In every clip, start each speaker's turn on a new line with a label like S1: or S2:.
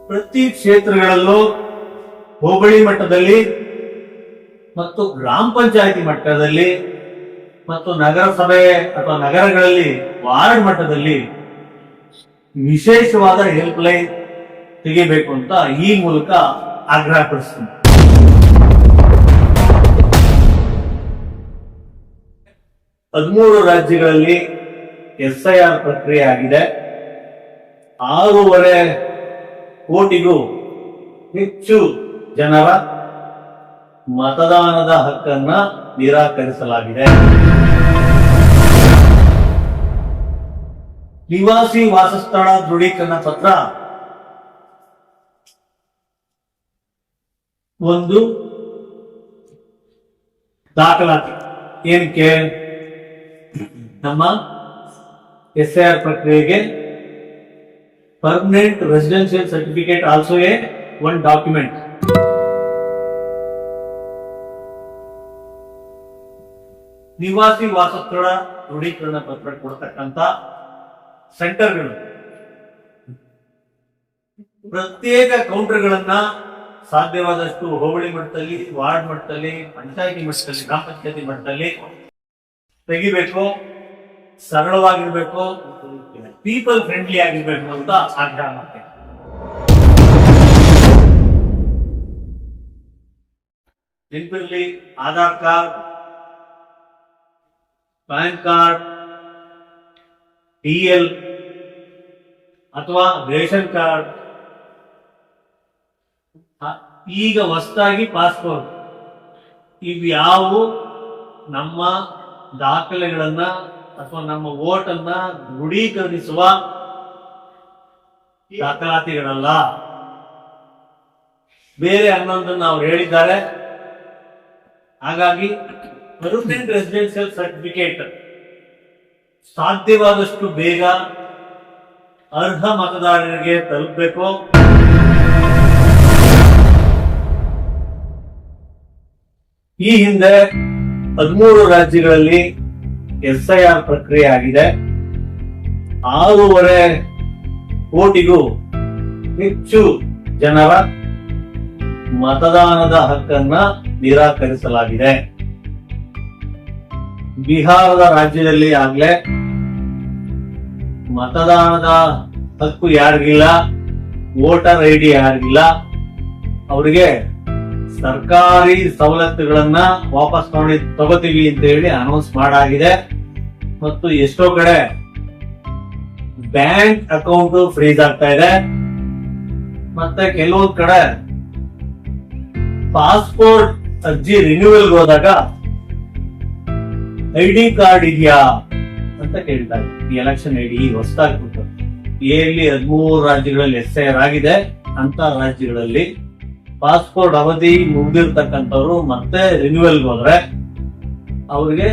S1: ಪ್ರತಿ ಕ್ಷೇತ್ರಗಳಲ್ಲೂ ಹೋಬಳಿ ಮಟ್ಟದಲ್ಲಿ ಮತ್ತು ಗ್ರಾಮ ಪಂಚಾಯತಿ ಮಟ್ಟದಲ್ಲಿ ಮತ್ತು ನಗರಸಭೆ ಅಥವಾ ನಗರಗಳಲ್ಲಿ ವಾರ್ಡ್ ಮಟ್ಟದಲ್ಲಿ ವಿಶೇಷವಾದ ಹೆಲ್ಪ್ ಲೈನ್ ತೆಗಿಬೇಕು ಅಂತ ಈ ಮೂಲಕ ಆಗ್ರಹ ಪಡಿಸ್ತೀನಿ. ಹದಿಮೂರು ರಾಜ್ಯಗಳಲ್ಲಿ SIR ಪ್ರಕ್ರಿಯೆ ಆಗಿದೆ. 6.5 ಕೋಟಿಗೂ ಹೆಚ್ಚು ಜನರ ಮತದಾನದ ಹಕ್ಕನ್ನ ನಿರಾಕರಿಸಲಾಗಿದೆ. ನಿವಾಸಿ ವಾಸಸ್ಥಳ ದೃಢೀಕರಣ ಪತ್ರ ಒಂದು ದಾಖಲಾತಿ. ಏನಕ್ಕೆ? ನಮ್ಮ SIR ಪ್ರಕ್ರಿಯೆಗೆ permanent residential certificate also A one document. ನಿವಾಸಿ ವಾಸಸ್ಥಳ ದೃಢೀಕರಣ ಪತ್ರ ಕೊಡ್ತಕ್ಕಂತ ಸೆಂಟರ್ಗಳು ಪ್ರತ್ಯೇಕ ಕೌಂಟರ್ಗಳನ್ನ ಸಾಧ್ಯವಾದಷ್ಟು ಹೋಬಳಿ ಮಟ್ಟದಲ್ಲಿ, ವಾರ್ಡ್ ಮಟ್ಟದಲ್ಲಿ, ಪಂಚಾಯತಿ ಮಟ್ಟದಲ್ಲಿ, ಗ್ರಾಮ ಪಂಚಾಯತಿ ಮಟ್ಟದಲ್ಲಿ ತೆಗಿಬೇಕು. ಸರಳವಾಗಿರ್ಬೇಕು, ಪೀಪಲ್ ಫ್ರೆಂಡ್ಲಿ ಆಗಿರ್ಬೇಕು ಅಂತ ಆಗ್ರಹ ಮಾಡ್ತೇನೆ. ನೆನಪಿರಲಿ, Aadhaar card, PAN card, DL ಅಥವಾ ರೇಷನ್ ಕಾರ್ಡ್, ಈಗ ಹೊಸದಾಗಿ ಪಾಸ್ಪೋರ್ಟ್, ಇವ್ಯಾವು ನಮ್ಮ ದಾಖಲೆಗಳನ್ನ ಅಥವಾ ನಮ್ಮ ವೋಟ್ ಅನ್ನ ದೃಢೀಕರಿಸುವ ದಾಖಲಾತಿಗಳಲ್ಲ. ಬೇರೆ ಅನ್ನೊಂದನ್ನು ಅವ್ರು ಹೇಳಿದ್ದಾರೆ. ಹಾಗಾಗಿ ಪರ್ಮನೆಂಟ್ ರೆಸಿಡೆನ್ಷಿಯಲ್ ಸರ್ಟಿಫಿಕೇಟ್ ಸಾಧ್ಯವಾದಷ್ಟು ಬೇಗ ಅರ್ಹ ಮತದಾರರಿಗೆ ತಲುಪಬೇಕು. ಈ ಹಿಂದೆ 13 ರಾಜ್ಯಗಳಲ್ಲಿ SIR ಪ್ರಕ್ರಿಯೆ ಆಗಿದೆ. 6.5 ಕೋಟಿಗೂ ಹೆಚ್ಚು ಜನರ ಮತದಾನದ ಹಕ್ಕನ್ನ ನಿರಾಕರಿಸಲಾಗಿದೆ. ಬಿಹಾರದ ರಾಜ್ಯದಲ್ಲಿ ಆಗ್ಲೇ ಮತದಾನದ ಹಕ್ಕು ಯಾರಿಗಿಲ್ಲ, ವೋಟರ್ ID ಯಾರಿಗಿಲ್ಲ, ಅವರಿಗೆ ಸರ್ಕಾರಿ ಸವಲತ್ತುಗಳನ್ನ ವಾಪಸ್ ತಗೋತೀವಿ ಅಂತ ಹೇಳಿ ಅನೌನ್ಸ್ ಮಾಡಾಗಿದೆ. ಮತ್ತು ಎಷ್ಟೋ ಕಡೆ ಬ್ಯಾಂಕ್ ಅಕೌಂಟ್ ಫ್ರೀಸ್ ಆಗ್ತಾ ಇದೆ. ಮತ್ತೆ ಕೆಲವೊಂದು ಕಡೆ ಪಾಸ್ಪೋರ್ಟ್ ಅರ್ಜಿ ರಿನ್ಯೂವಲ್ ಹೋದಾಗ ID ಕಾರ್ಡ್ ಇದೆಯಾ ಅಂತ ಕೇಳ್ತಾರೆ. ಈ ಎಲೆಕ್ಷನ್ ID ಹೊಸದಾಗ್ಬಿಟ್ಟು ಎಲ್ಲಿ 13 ರಾಜ್ಯಗಳಲ್ಲಿ SIR ಆಗಿದೆ ಅಂತ ರಾಜ್ಯಗಳಲ್ಲಿ ಪಾಸ್ಪೋರ್ಟ್ ಅವಧಿ ಮುಗಿದಿರ್ತಕ್ಕಂಥವ್ರು ಮತ್ತೆ ರಿನ್ಯೂವಲ್ ಹೋದ್ರೆ ಅವ್ರಿಗೆ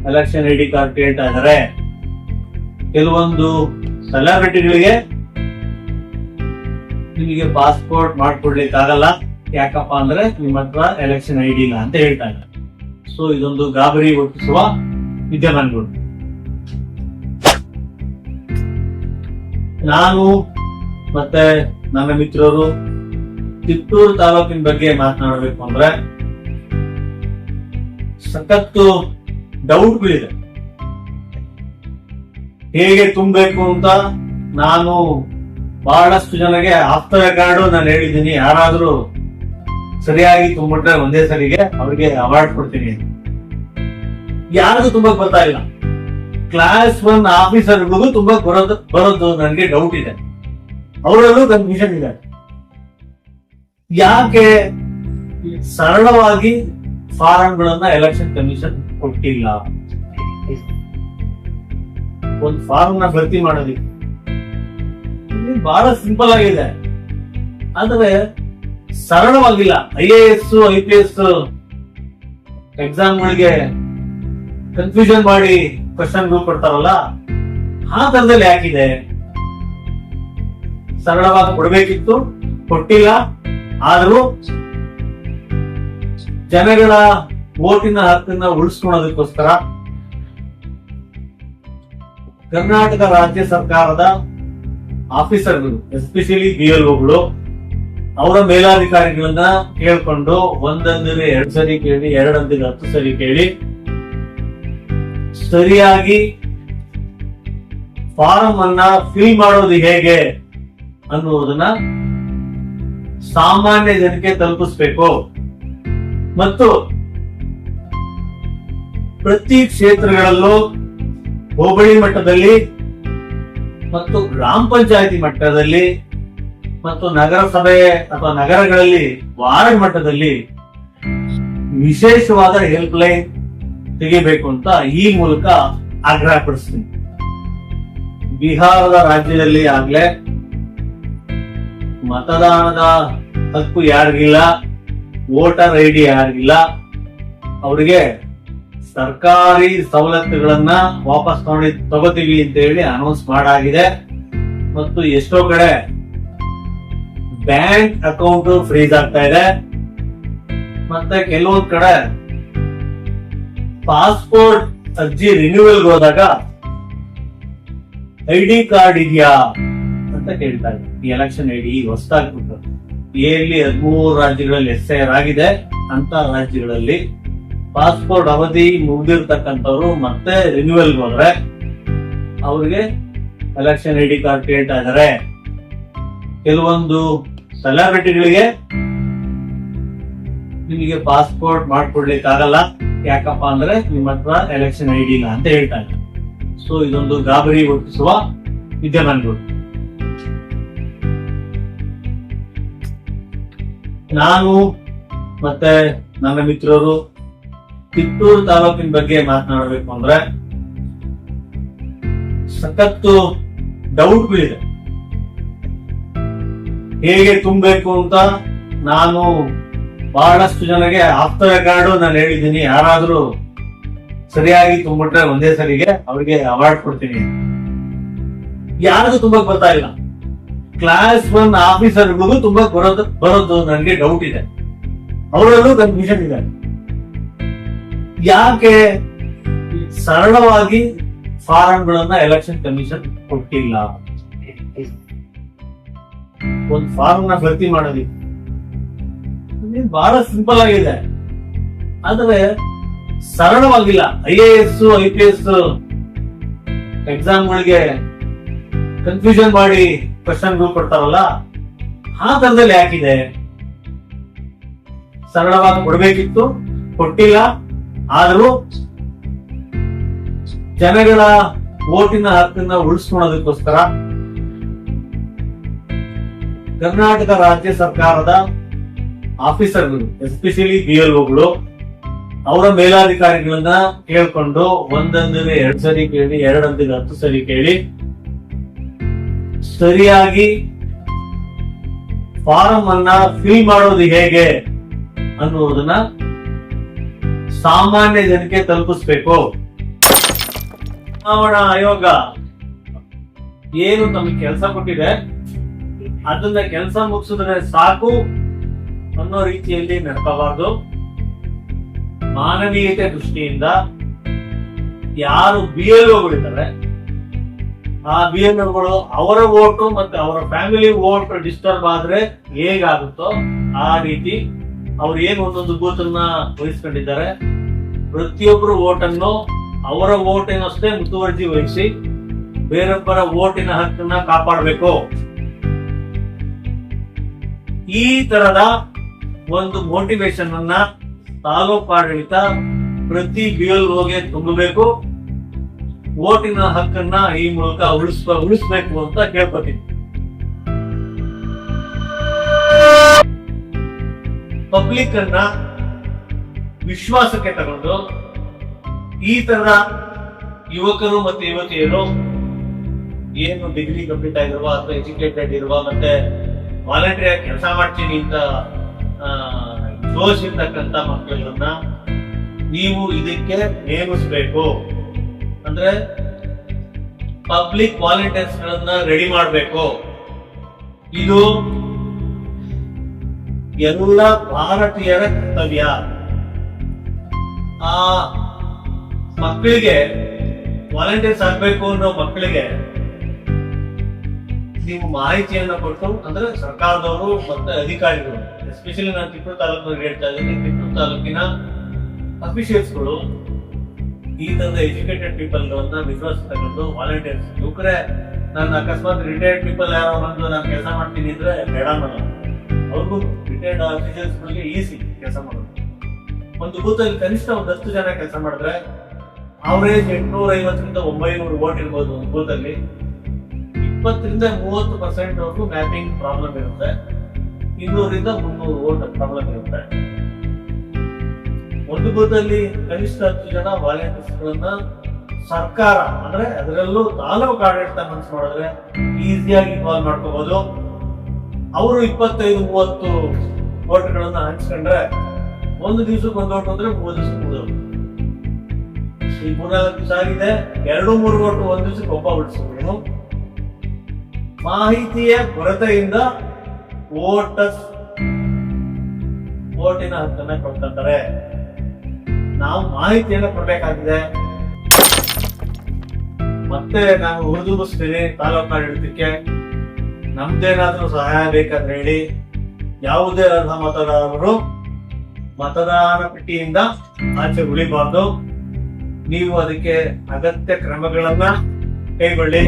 S1: ಎಲೆಕ್ಷನ್ ID ಕಾರ್ಡ್ ಕೇಳ್ತಾ ಇದಾರೆ. ಕೆಲವೊಂದು ಸೆಲೆಬ್ರಿಟಿಗಳಿಗೆ ನಿಮಗೆ ಪಾಸ್ಪೋರ್ಟ್ ಮಾಡ್ಕೊಡ್ಲಿಕ್ಕೆ ಆಗಲ್ಲ, ಯಾಕಪ್ಪ ಅಂದ್ರೆ ನಿಮ್ಮ ಹತ್ರ ಎಲೆಕ್ಷನ್ ID ಇಲ್ಲ ಅಂತ ಹೇಳ್ತಾ ಇದ್ದಾರೆ. ಸೊ ಇದೊಂದು ಗಾಬರಿ ಹುಟ್ಟಿಸುವ ವಿದ್ಯಮಾನಗಳು. ನಾನು ಮತ್ತೆ ನನ್ನ ಮಿತ್ರರು ಚಿತ್ತೂರು ತಾಲೂಕಿನ ಬಗ್ಗೆ ಮಾತನಾಡಬೇಕು ಅಂದ್ರೆ ಸಖತ್ತು ಡೌಟ್ಗಳಿದೆ. ಹೇಗೆ ತುಂಬಬೇಕು ಅಂತ ನಾನು ಬಹಳಷ್ಟು ಜನಗೆ ಆಫ್ಟರ್ ಕಾರ್ಡು ನಾನು ಹೇಳಿದ್ದೀನಿ. ಯಾರಾದ್ರೂ ಸರಿಯಾಗಿ ತುಂಬಿಟ್ರೆ ಒಂದೇ ಸರಿಗೆ ಅವರಿಗೆ ಅವಾರ್ಡ್ ಕೊಡ್ತೀನಿ. ಯಾರಿಗೂ ತುಂಬಾ ಬರ್ತಾ ಇಲ್ಲ. ಕ್ಲಾಸ್ 1 ಆಫೀಸರ್ಗಳಿಗೂ ತುಂಬಾ ಬರೋದು ನನಗೆ ಡೌಟ್ ಇದೆ. ಅವರಲ್ಲೂ ಕನ್ಫ್ಯೂಷನ್ ಇದೆ. ಯಾಕೆ ಸರಳವಾಗಿ ಫಾರಂಗಳನ್ನ ಎಲೆಕ್ಷನ್ ಕಮಿಷನ್ ಕೊಟ್ಟಿಲ್ಲ? ಒಂದು ಫಾರ್ಮ್ ನ ಭರ್ತಿ ಮಾಡೋದಿಕ್ಕೆ ಬಹಳ ಸಿಂಪಲ್ ಆಗಿದೆ, ಆದ್ರೆ ಸರಳವಾಗಿಲ್ಲ. IAS IPS ಎಕ್ಸಾಮ್ಗಳಿಗೆ ಕನ್ಫ್ಯೂಷನ್ ಮಾಡಿ ಕ್ವಶನ್ ಕೊಡ್ತಾರಲ್ಲ, ಆ ತರದಲ್ಲಿ ಯಾಕಿದೆ? ಸರಳವಾಗಿ ಕೊಡ್ಬೇಕಿತ್ತು, ಕೊಟ್ಟಿಲ್ಲ. ಆದ್ರೂ ಜನಗಳ ವೋಟಿನ ಹಕ್ಕನ್ನ ಉಳಿಸ್ಕೊಳ್ಳೋದಕ್ಕೋಸ್ಕರ ಕರ್ನಾಟಕ ರಾಜ್ಯ ಸರ್ಕಾರದ ಆಫೀಸರ್ಗಳು, ಎಸ್ಪೆಷಲಿ BLOಗಳು ಅವರ ಮೇಲಾಧಿಕಾರಿಗಳನ್ನ ಕೇಳ್ಕೊಂಡು ಒಂದಂದ್ರೆ 2 ಸರಿ ಕೇಳಿ, 2 ಅಂದ್ರೆ 10 ಸರಿ ಕೇಳಿ, ಸರಿಯಾಗಿ ಫಾರಂ ಅನ್ನ ಫಿಲ್ ಮಾಡೋದು ಹೇಗೆ ಅನ್ನುವುದನ್ನ ಸಾಮಾನ್ಯ ಜನಕ್ಕೆ ತಲುಪಿಸ್ಬೇಕು. ಮತ್ತು ಪ್ರತಿ ಕ್ಷೇತ್ರಗಳಲ್ಲೂ ಹೋಬಳಿ ಮಟ್ಟದಲ್ಲಿ ಮತ್ತು ಗ್ರಾಮ ಪಂಚಾಯತಿ ಮಟ್ಟದಲ್ಲಿ ಮತ್ತು ನಗರಸಭೆ ಅಥವಾ ನಗರಗಳಲ್ಲಿ ವಾರ್ಡ್ ಮಟ್ಟದಲ್ಲಿ ವಿಶೇಷವಾದ ಹೆಲ್ಪ್ ಲೈನ್ ತೆಗಿಬೇಕು ಅಂತ ಈ ಮೂಲಕ ಆಗ್ರಹ ಪಡಿಸ್ತೀನಿ. ಬಿಹಾರದ ರಾಜ್ಯದಲ್ಲಿ ಆಗ್ಲೇ ಮತದಾನದ ಹಕ್ಕು ಯಾರಿಗಿಲ್ಲ, ವೋಟರ್ ಐಡಿ ಯಾರಿಗಿಲ್ಲ, ಅವರಿಗೆ ಸರ್ಕಾರಿ ಸವಲತ್ತುಗಳನ್ನ ವಾಪಸ್ ತಗೋತೀವಿ ಅಂತ ಹೇಳಿ ಅನೌನ್ಸ್ ಮಾಡಾಗಿದೆ. ಮತ್ತು ಎಷ್ಟೋ ಕಡೆ ಬ್ಯಾಂಕ್ ಅಕೌಂಟ್ ಫ್ರೀಸ್ ಆಗ್ತಾ ಇದೆ. ಮತ್ತೆ ಕೆಲವೊಂದ್ ಕಡೆ ಪಾಸ್ಪೋರ್ಟ್ ಅರ್ಜಿ ರಿನ್ಯೂವಲ್ ಹೋದಾಗ ಐಡಿ ಕಾರ್ಡ್ ಇದೆಯಾ ಅಂತ ಕೇಳ್ತಾ ಇದೆ. ಈ ಎಲೆಕ್ಷನ್ ಐಡಿ ಹೊಸದಾಗ್ಬಿಟ್ಟು ಎಲ್ಲಿ 13 ರಾಜ್ಯಗಳಲ್ಲಿ SIR ಆಗಿದೆ ಅಂತ ರಾಜ್ಯಗಳಲ್ಲಿ ಪಾಸ್ಪೋರ್ಟ್ ಅವಧಿ ಮುಗಿದಿರ್ತಕ್ಕಂಥವ್ರು ಮತ್ತೆ ರಿನ್ಯೂವಲ್ ಹೋದ್ರೆ ಅವ್ರಿಗೆ ಎಲೆಕ್ಷನ್ ಐಡಿ ಕಾರ್ಡ್ ಕೇಳ್ತಾ ಇದಾರೆ. ಕೆಲವೊಂದು ಸೆಲೆಬ್ರಿಟಿಗಳಿಗೆ ನಿಮಗೆ ಪಾಸ್ಪೋರ್ಟ್ ಮಾಡ್ಕೊಡ್ಲಿಕ್ಕೆ ಆಗಲ್ಲ, ಯಾಕಪ್ಪ ಅಂದ್ರೆ ನಿಮ್ಮ ಹತ್ರ ಎಲೆಕ್ಷನ್ ಐಡಿ ಇಲ್ಲ ಅಂತ ಹೇಳ್ತಾ ಇದ್ದಾರೆ. ಸೊ ಇದೊಂದು ಗಾಬರಿ ಹುಟ್ಟಿಸುವ ವಿದ್ಯಮಾನಗಳು. ನಾನು ಮತ್ತೆ ನನ್ನ ಮಿತ್ರರು ಕಿತ್ತೂರು ತಾಲೂಕಿನ ಬಗ್ಗೆ ಮಾತನಾಡಬೇಕು ಅಂದ್ರೆ ಸಖತ್ತು ಡೌಟ್ಗಳಿದೆ. ಹೇಗೆ ತುಂಬಬೇಕು ಅಂತ ನಾನು ಬಹಳಷ್ಟು ಜನಗೆ ಆಫ್ ದ ರೆಕಾರ್ಡ್ ನಾನು ಹೇಳಿದ್ದೀನಿ. ಯಾರಾದ್ರೂ ಸರಿಯಾಗಿ ತುಂಬಿಟ್ರೆ ಒಂದೇ ಸರಿಗೆ ಅವ್ರಿಗೆ ಅವಾರ್ಡ್ ಕೊಡ್ತೀನಿ. ಯಾರಿಗೂ ತುಂಬಾ ಬರ್ತಾ ಇಲ್ಲ. ಕ್ಲಾಸ್ 1 ಆಫೀಸರ್ಗಳಿಗೂ ತುಂಬಾ ಬರೋದು ನನಗೆ ಡೌಟ್ ಇದೆ. ಅವರಲ್ಲೂ ಕನ್ಫ್ಯೂಷನ್ ಇದೆ. ಯಾಕೆ ಸರಳವಾಗಿ ಫಾರಂಗಳನ್ನ ಎಲೆಕ್ಷನ್ ಕಮಿಷನ್ ಕೊಟ್ಟಿಲ್ಲ? ಒಂದು ಫಾರ್ಮ್ ನ ಭರ್ತಿ ಮಾಡೋದಿಕ್ಕೆ ಬಹಳ ಸಿಂಪಲ್ ಆಗಿದೆ, ಆದ್ರೆ ಸರಳವಾಗಿಲ್ಲ. IAS IPS ಎಕ್ಸಾಮ್ಗಳಿಗೆ ಕನ್ಫ್ಯೂಷನ್ ಮಾಡಿ ಕ್ವಶನ್ಗಳು ಕೊಡ್ತಾರಲ್ಲ, ಆ ತರದಲ್ಲಿ ಯಾಕಿದೆ? ಸರಳವಾಗಿ ಕೊಡ್ಬೇಕಿತ್ತು, ಕೊಟ್ಟಿಲ್ಲ. ಆದ್ರೂ ಜನಗಳ ವೋಟಿನ ಹಕ್ಕನ್ನ ಉಳಿಸ್ಕೊಳ್ಳೋದಕ್ಕೋಸ್ಕರ ಕರ್ನಾಟಕ ರಾಜ್ಯ ಸರ್ಕಾರದ ಆಫೀಸರ್ಗಳು, ಎಸ್ಪೆಷಲಿ BLOಗಳು, ಅವರ ಮೇಲಾಧಿಕಾರಿಗಳನ್ನ ಕೇಳ್ಕೊಂಡು ಒಂದಂದ್ರೆ 2 ಸರಿ ಕೇಳಿ, 2 ಅಂದ್ರೆ 10 ಸರಿ ಕೇಳಿ, ಸರಿಯಾಗಿ ಫಾರಂ ಅನ್ನ ಫಿಲ್ ಮಾಡೋದು ಹೇಗೆ ಅನ್ನುವುದನ್ನ ಸಾಮಾನ್ಯ ಜನಕ್ಕೆ ತಲುಪಿಸ್ಬೇಕು. ಚುನಾವಣಾ ಆಯೋಗ ಏನು ತಮಗೆ ಕೆಲಸ ಕೊಟ್ಟಿದೆ ಅದನ್ನ ಕೆಲಸ ಮುಗಿಸಿದ್ರೆ ಸಾಕು ಅನ್ನೋ ರೀತಿಯಲ್ಲಿ ನಡ್ಕೋಬಾರ್ದು. ಮಾನವೀಯತೆ ದೃಷ್ಟಿಯಿಂದ ಯಾರು BLOಗಳಿದ್ದಾರೆ ಆ BLOಗಳು ಅವರ ವೋಟು ಮತ್ತೆ ಅವರ ಫ್ಯಾಮಿಲಿ ವೋಟ್ ಡಿಸ್ಟರ್ಬ್ ಆದ್ರೆ ಹೇಗಾಗುತ್ತೋ ಆ ರೀತಿ ಅವ್ರು ಏನು ಒಂದೊಂದು ಬೂತ್ ಅನ್ನ ವಹಿಸ್ಕೊಂಡಿದ್ದಾರೆ, ಪ್ರತಿಯೊಬ್ಬರು ವೋಟನ್ನು ಅವರ ವೋಟಿನಷ್ಟೇ ಮುತುವರ್ಜಿ ವಹಿಸಿ ಬೇರೊಬ್ಬರ ವೋಟಿನ ಹಕ್ಕನ್ನ ಕಾಪಾಡಬೇಕು. ಈ ತರದ ಒಂದು ಮೋಟಿವೇಶನ್ ಅನ್ನ ತಾಲೂಕು ಆಡಳಿತ ಪ್ರತಿ BLOಗೆ ತುಂಬಬೇಕು. ವೋಟಿನ ಹಕ್ಕನ್ನ ಈ ಮೂಲಕ ಉಳಿಸ್ಬೇಕು ಅಂತ ಕೇಳ್ಕೊತೀನಿ. ಪಬ್ಲಿಕ್ ಅನ್ನ ವಿಶ್ವಾಸಕ್ಕೆ ತಗೊಂಡು ಈ ತರದ ಯುವಕರು ಮತ್ತೆ ಯುವತಿಯರು ಏನು ಡಿಗ್ರಿ ಕಂಪ್ಲೀಟ್ ಆಗಿರುವ ಅಥವಾ ಎಜುಕೇಟೆಡ್ ಇರುವ ಮತ್ತೆ ವಾಲಂಟಿಯರ್ ಆಗಿ ಕೆಲಸ ಮಾಡ್ತೀನಿ ಅಂತ ಜೋಶಿರ್ತಕ್ಕಂಥ ಮಕ್ಕಳನ್ನ ನೀವು ಇದಕ್ಕೆ ನೇಮಿಸಬೇಕು. ಅಂದ್ರೆ ಪಬ್ಲಿಕ್ ವಾಲಂಟಿಯರ್ಸ್ ಗಳನ್ನ ರೆಡಿ ಮಾಡಬೇಕು. ಇದು ಎಲ್ಲ ಭಾರತೀಯರ ಕರ್ತವ್ಯ. ಆ ಮಕ್ಕಳಿಗೆ ವಾಲಂಟಿಯರ್ಸ್ ಆಗ್ಬೇಕು ಅನ್ನೋ ಮಕ್ಕಳಿಗೆ ನೀವು ಮಾಹಿತಿಯನ್ನ ಕೊಟ್ಟು, ಅಂದ್ರೆ ಸರ್ಕಾರದವರು ಮತ್ತೆ ಅಧಿಕಾರಿಗಳು, ಎಸ್ಪೆಷಲಿ ನಾನು ತಿಪ್ಪೂರು ತಾಲೂಕಿನಲ್ಲಿ ಹೇಳ್ತಾ ಇದ್ದೀನಿ, ತಿಪ್ಪೂರು ತಾಲೂಕಿನ ಅಫಿಷಿಯಲ್ಸ್ಗಳು ಈ ತರದ ಎಜುಕೇಟೆಡ್ ಪೀಪಲ್ ಗಳನ್ನ ವಿಶ್ವಾಸ ತಗೊಂಡು ವಾಲಂಟಿಯರ್ಸ್ ಯುವಕರೇ, ನಾನು ಅಕಸ್ಮಾತ್ ರಿಟೈರ್ಡ್ ಪೀಪಲ್ ಯಾರೋ ಬಂದು ನಾನು ಕೆಲಸ ಮಾಡ್ತೀನಿ ಅಂದ್ರೆ ಬೇಡ ಅನ್ನಲ್ಲ. ಅವ್ರಿಗೂ ರಿಟೈರ್ಡ್ ಅಫಿಷಿಯಲ್ಸ್ ಗಳಿಗೆ ಈಸಿ ಕೆಲಸ ಮಾಡೋದು. ಒಂದು ಬೂತಲ್ಲಿ ಕನಿಷ್ಠ ಒಂದು 10 ಜನ ಕೆಲಸ ಮಾಡಿದ್ರೆ ಅವರೇಜ್ 850ರಿಂದ 900 ವೋಟ್ ಇರ್ಬೋದು. ಒಂದು ಬೂತಲ್ಲಿ 20ರಿಂದ 30% ವರೆಗೂ ಮ್ಯಾಪಿಂಗ್ ಪ್ರಾಬ್ಲಮ್ ಇರುತ್ತೆ, 200ರಿಂದ 300 ವೋಟ್ ಪ್ರಾಬ್ಲಮ್ ಇರುತ್ತೆ. ಒಂದು ಬೂತಲ್ಲಿ ಕನಿಷ್ಠ 10 ಜನ ವಾಲಂಟಿಯರ್ಸ್ ಗಳನ್ನ ಸರ್ಕಾರ, ಅಂದ್ರೆ ಅದರಲ್ಲೂ ತಾಲೂಕು ಆಡಳಿತ ಮನಸ್ಸು ಮಾಡಿದ್ರೆ ಈಸಿಯಾಗಿ ಇನ್ವಾಲ್ವ್ ಮಾಡ್ಕೋಬಹುದು. ಅವರು 25-30 ವೋಟ್ಗಳನ್ನ ಹಂಚ್ಕೊಂಡ್ರೆ ಒಂದು ದಿವಸಕ್ಕೆ ಒಂದು ವೋಟ್ ಅಂದ್ರೆ 3 ದಿವಸಕ್ಕೆ 3 ವೋಟ್. ಈ 3-4 ದಿವಸ ಆಗಿದೆ, 2-3 ವೋಟ್ ಒಂದ್ ದಿವಸಕ್ಕೆ ಒಬ್ಬ ಬಿಡಿಸ್ಬೋದು. ಮಾಹಿತಿಯ ಕೊರತೆಯಿಂದ ವೋಟರ್ಸ್ ವೋಟಿನ ಹಕ್ಕನ್ನ ಕೊಡ್ತಾರೆ. ನಾವು ಮಾಹಿತಿಯನ್ನ ಕೊಡ್ಬೇಕಾಗಿದೆ. ಮತ್ತೆ ನಾವು ಹುರಿದುಂಬಿಸ್ತೀವಿ ತಾಲೂಕು ಆಡಳಿತಕ್ಕೆ. ನಮ್ದೇನಾದ್ರೂ ಸಹಾಯ ಬೇಕಾದ್ರೆ ಹೇಳಿ. ಯಾವುದೇ ಅರ್ಹ ಮತದಾರರು ಮತದಾನ ಪಟ್ಟಿಯಿಂದ ಆಚೆ ಉಳಿಬಾರ್ದು. ನೀವು ಅದಕ್ಕೆ ಅಗತ್ಯ ಕ್ರಮಗಳನ್ನ ಕೈಗೊಳ್ಳಿ.